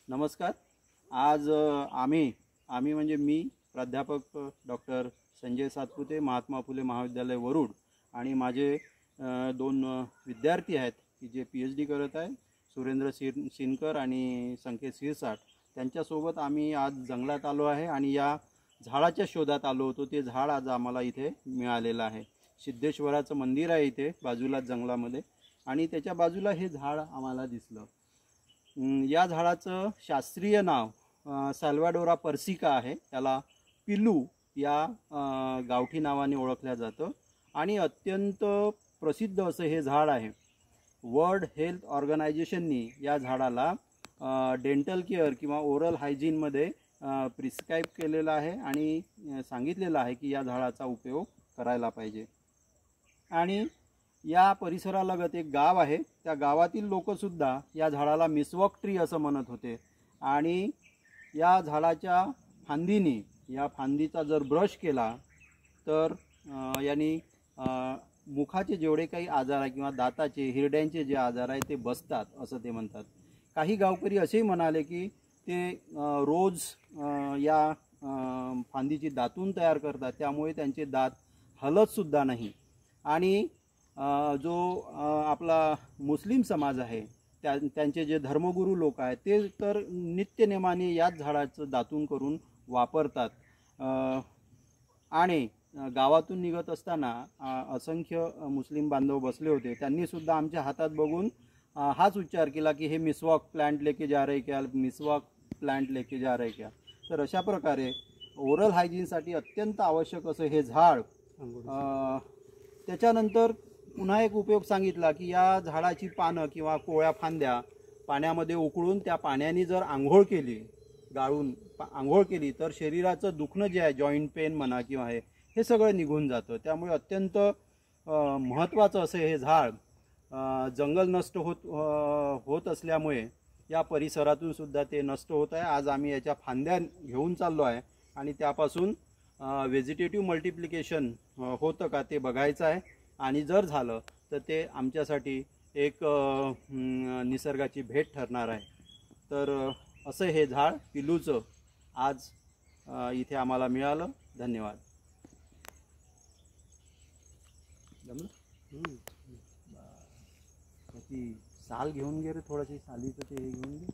नमस्कार। आज आम्ही म्हणजे मी प्राध्यापक डॉक्टर संजय सातपुते, महात्मा फुले महाविद्यालय वरुड आणि माझे दोन विद्यार्थी आहेत की जे PhD करत आहेत, सुरेंद्र सिनकर आणि संकेत सिरसाट। त्यांच्यासोबत आम्ही आज जंगलात आलो आहे आणि या झाडाच्या शोधात आलो होतो। ते झाड आज आम्हाला इथे मिळालेलं आहे। सिद्धेश्वराचं मंदिर आहे इथे बाजूला जंगलामध्ये आणि त्याच्या बाजूला हे झाड आम्हाला दिसलं। या झाडाचं शास्त्रीय नाव सॅल्वाडोरा पर्सिका आहे। त्याला पिलू या गावठी नावाने ओळखलं जातं आणि अत्यंत प्रसिद्ध असं हे झाड आहे। वर्ल्ड हेल्थ ऑर्गनायझेशननी या झाडाला डेंटल केअर किंवा ओरल हायजीनमध्ये प्रिस्क्राईब केलेलं आहे आणि सांगितलेलं आहे की या झाडाचा उपयोग करायला पाहिजे। आणि या परिसरालगत एक गाव आहे, त्या गावातील लोकसुद्धा या झाडाला मिसवॉक ट्री असं म्हणत होते आणि या झाडाच्या फांदीने या फांदीचा जर ब्रश केला तर यानी मुखाचे जेवढे काही आजार आहे किंवा दाताचे हिरड्यांचे जे आजार आहे ते बसतात असं ते म्हणतात। काही गावकरी असेही म्हणाले की ते रोज या फांदीची दातून तयार करतात, त्यामुळे त्यांचे दात हलतसुद्धा नाही। आणि जो आपला मुस्लिम समाज आहे त्यांचे जे धर्मगुरू लोक आहेत ते तर नित्यनेमाने याच झाडाचं दातून करून वापरतात। आणि गावातून निघत असताना असंख्य मुस्लिम बांधव बसले होते, त्यांनी सुद्धा आमच्या हातात बघून हाच उच्चार केला की हे मिसवॉक प्लांट लेके जा रहे क्या, मिसवॉक प्लांट लेके जा रहे क्या। तर अशा प्रकारे ओरल हायजीनसाठी अत्यंत आवश्यक असं हे झाड। त्याच्यानंतर पुन्हा एक उपयोग सांगितला की या झाडाची पानं किंवा कोवळ्या फांद्या पाण्यामध्ये उकळून त्या पाण्याने जर आंघोळ केली, गाळून आंघोळ केली तर शरीराचं दुखणं जे आहे, जॉईंट पेन म्हणा किंवा हे सगळं निघून जातं। त्यामुळे अत्यंत महत्त्वाचं असं हे झाड जंगल नष्ट होत असल्यामुळे या परिसरातून सुद्धा ते नष्ट होत आहे। आज आम्ही याच्या फांद्या घेऊन चाललो आहे आणि त्यापासून व्हेजिटेटिव्ह मल्टिप्लिकेशन होतं का ते बघायचं आहे आणि जर झालं तर ते आमच्यासाठी एक निसर्गाची भेट ठरणार आहे। तर असं हे झाड पिलूचं आज इथे आम्हाला मिळालं। धन्यवाद। ती साल घेऊन गे रे, थोडीशी सालीचं ते घेऊन घे।